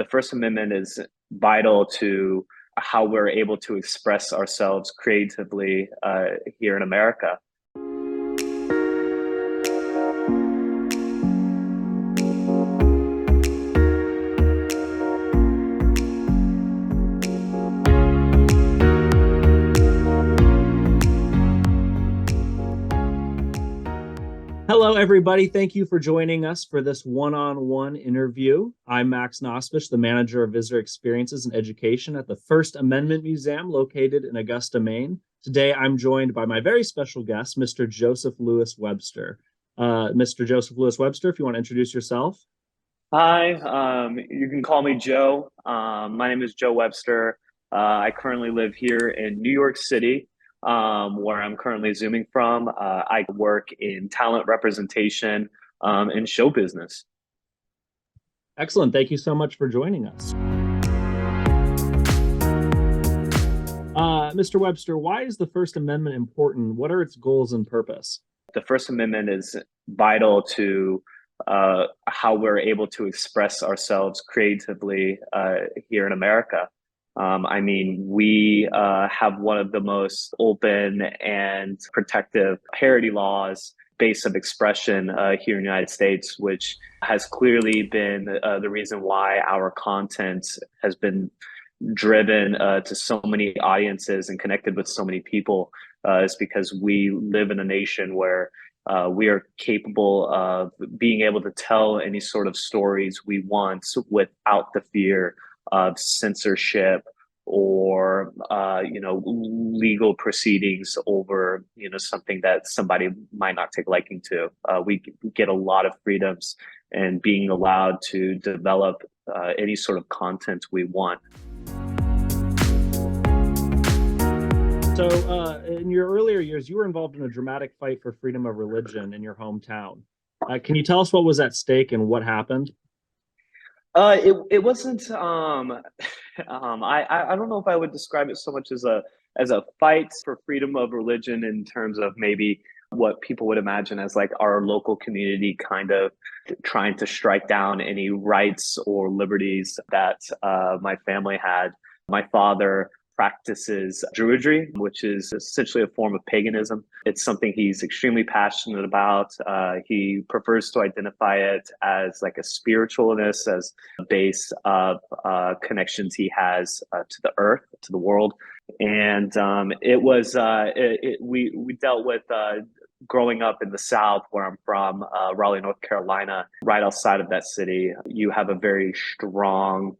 The First Amendment is vital to how we're able to express ourselves creatively here in America. Hello, everybody. Thank you for joining us for this one-on-one interview. I'm Max Nospish, the manager of visitor experiences and education at the First Amendment Museum located in Augusta, Maine. Today, I'm joined by my very special guest, Mr. Joseph Lewis Webster. Mr. Joseph Lewis Webster, if you want to introduce yourself. Hi, you can call me Joe. My name is Joe Webster. I currently live here in New York City, where I'm currently Zooming from. I work in talent representation and show business. Excellent. Thank you so much for joining us. Mr. Webster, why is the First Amendment important? What are its goals and purpose? The First Amendment is vital to how we're able to express ourselves creatively here in America. We have one of the most open and protective parody laws, base of expression here in the United States, which has clearly been the reason why our content has been driven to so many audiences and connected with so many people is because we live in a nation where we are capable of being able to tell any sort of stories we want without the fear of censorship or legal proceedings over something that somebody might not take liking to. We get a lot of freedoms and being allowed to develop any sort of content we want. So in your earlier years, you were involved in a dramatic fight for freedom of religion in your hometown. Can you tell us what was at stake and what happened? It wasn't. I don't know if I would describe it so much as a fight for freedom of religion in terms of maybe what people would imagine as like our local community kind of trying to strike down any rights or liberties that my family had. My father practices Druidry, which is essentially a form of paganism. It's something he's extremely passionate about. He prefers to identify it as like a spiritualness, as a base of connections he has to the earth, to the world. And we dealt with growing up in the South, where I'm from, Raleigh, North Carolina, right outside of that city. You have a very strong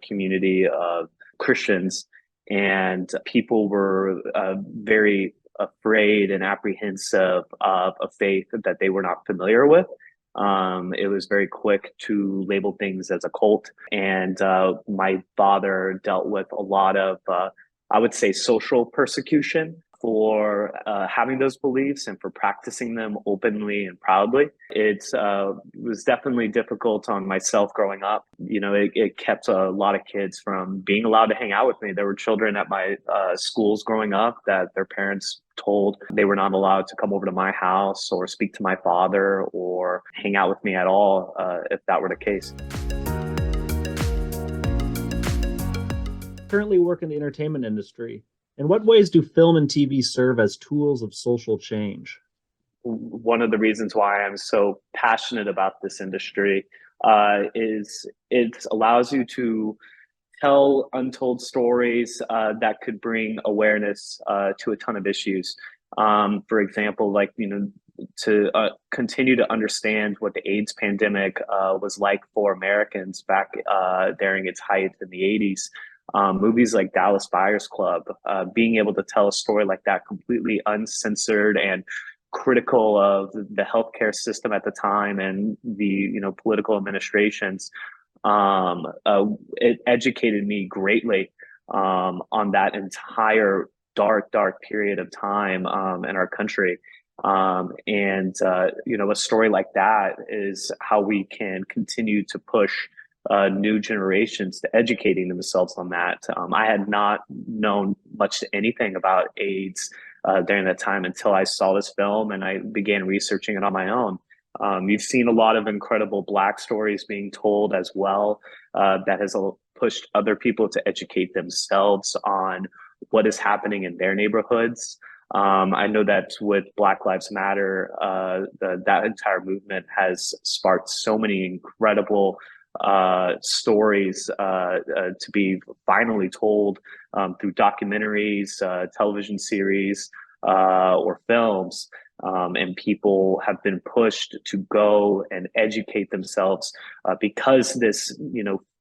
community of Christians, and people were very afraid and apprehensive of a faith that they were not familiar with. It was very quick to label things as a cult. And my father dealt with a lot of, I would say, social persecution for having those beliefs and for practicing them openly and proudly. It was definitely difficult on myself growing up. It kept a lot of kids from being allowed to hang out with me. There were children at my schools growing up that their parents told they were not allowed to come over to my house or speak to my father or hang out with me at all if that were the case. Currently work in the entertainment industry. In what ways do film and TV serve as tools of social change? One of the reasons why I'm so passionate about this industry is it allows you to tell untold stories that could bring awareness to a ton of issues. For example, to continue to understand what the AIDS pandemic was like for Americans back during its height in the 80s. Movies like Dallas Buyers Club, being able to tell a story like that completely uncensored and critical of the healthcare system at the time and the political administrations, it educated me greatly on that entire dark period of time in our country. A story like that is how we can continue to push new generations to educating themselves on that. I had not known much to anything about AIDS during that time until I saw this film and I began researching it on my own. You've seen a lot of incredible Black stories being told as well. That has pushed other people to educate themselves on what is happening in their neighborhoods. I know that with Black Lives Matter, that entire movement has sparked so many incredible stories to be finally told through documentaries, television series, or films. And people have been pushed to go and educate themselves because this,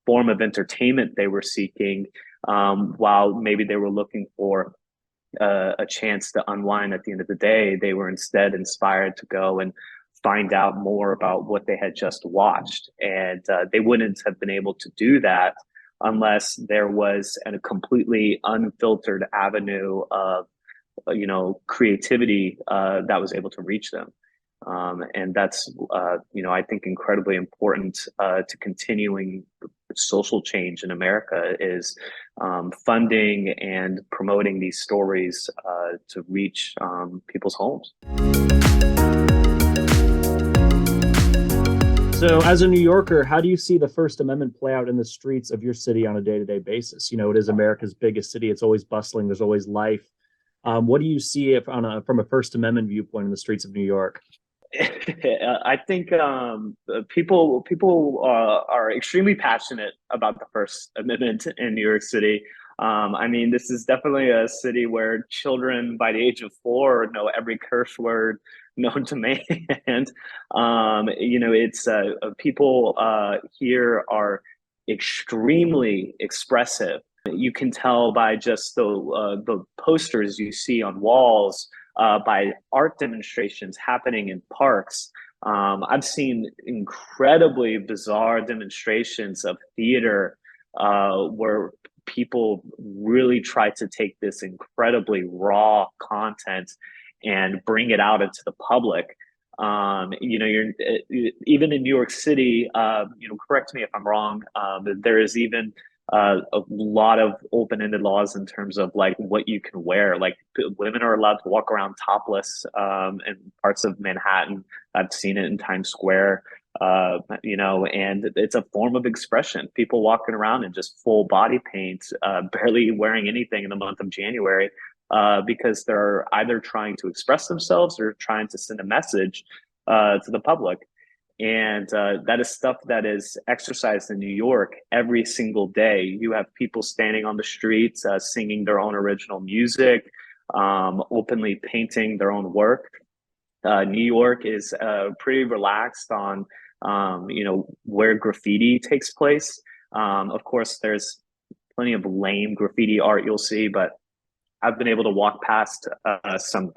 form of entertainment they were seeking, while maybe they were looking for a chance to unwind at the end of the day, they were instead inspired to go and find out more about what they had just watched. And they wouldn't have been able to do that unless there was a completely unfiltered avenue of creativity that was able to reach them. And that's I think incredibly important to continuing social change in America is funding and promoting these stories to reach people's homes. So, as a New Yorker, how do you see the First Amendment play out in the streets of your city on a day-to-day basis? It is America's biggest city. It's always bustling. There's always life. What do you see from a First Amendment viewpoint in the streets of New York? I think people are extremely passionate about the First Amendment in New York City. I mean, this is definitely a city where children by the age of 4 know every curse word known to man. It's people here are extremely expressive. You can tell by just the posters you see on walls, by art demonstrations happening in parks. I've seen incredibly bizarre demonstrations of theater where people really try to take this incredibly raw content and bring it out into the public. You're even in New York City. Correct me if I'm wrong. There is even a lot of open-ended laws in terms of like what you can wear. Like women are allowed to walk around topless in parts of Manhattan. I've seen it in Times Square. And it's a form of expression. People walking around in just full body paint, barely wearing anything in the month of January, because they're either trying to express themselves or trying to send a message to the public. And that is stuff that is exercised in New York every single day. You have people standing on the streets, singing their own original music, openly painting their own work. New York is pretty relaxed on, where graffiti takes place. Of course, there's plenty of lame graffiti art you'll see, but I've been able to walk past some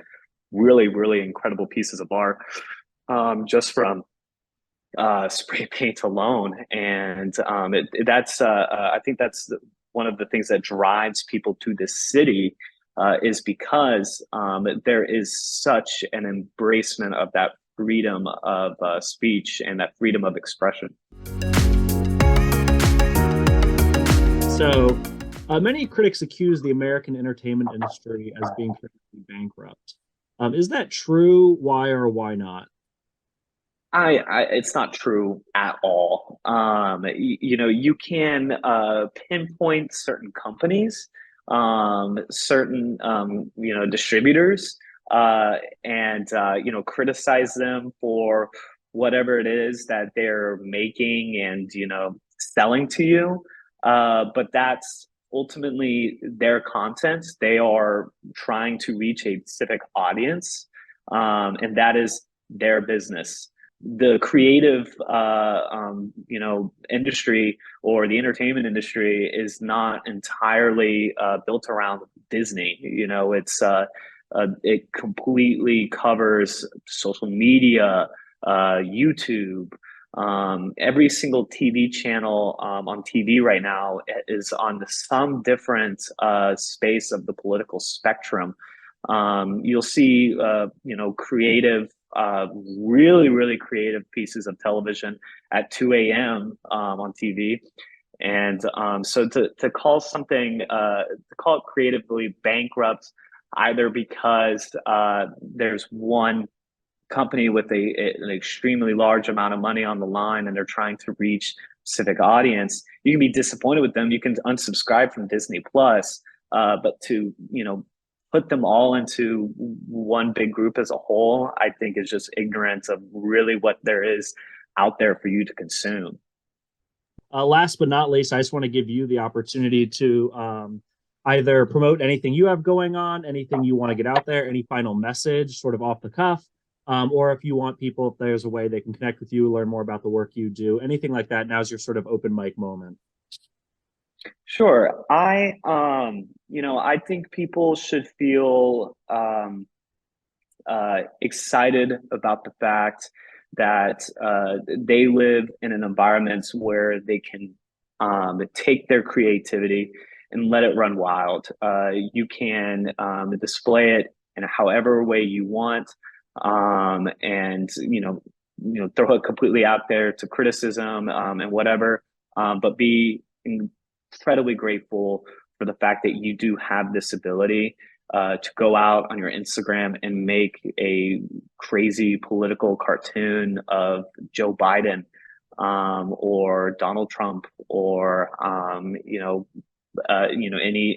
really, really incredible pieces of art just from spray paint alone. And I think that's one of the things that drives people to this city, is because there is such an embracement of that freedom of speech and that freedom of expression. So, many critics accuse the American entertainment industry as being critically bankrupt. Is that true? Why or why not? It's not true at all. You can pinpoint certain companies, certain distributors, and criticize them for whatever it is that they're making and selling to you. But that's ultimately their content. They are trying to reach a specific audience, and that is their business. The creative industry or the entertainment industry is not entirely built around Disney. It completely covers social media, YouTube. Every single TV channel on TV right now is on some different space of the political spectrum. You'll see creative, really, really creative pieces of television at 2 a.m. On TV. And so to call it creatively bankrupt, either because there's one company with an extremely large amount of money on the line and they're trying to reach a specific audience, you can be disappointed with them. You can unsubscribe from Disney Plus, but to, put them all into one big group as a whole, I think is just ignorance of really what there is out there for you to consume. Last but not least, I just want to give you the opportunity to either promote anything you have going on, anything you want to get out there, any final message, sort of off the cuff, or if you want people, if there's a way they can connect with you, learn more about the work you do, anything like that. Now's your sort of open mic moment. Sure. I think people should feel excited about the fact that they live in an environment where they can take their creativity and let it run wild. You can display it in however way you want, and throw it completely out there to criticism and whatever, but be incredibly grateful for the fact that you do have this ability to go out on your Instagram and make a crazy political cartoon of Joe Biden, or Donald Trump, or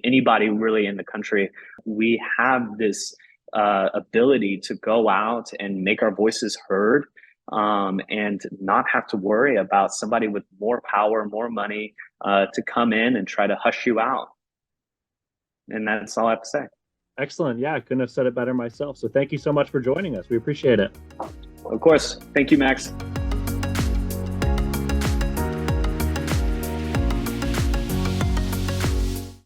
anybody really in the country. We have this ability to go out and make our voices heard, and not have to worry about somebody with more power, more money, to come in and try to hush you out. And that's all I have to say. Excellent. Yeah, I couldn't have said it better myself. So thank you so much for joining us. We appreciate it. Of course. Thank you, Max.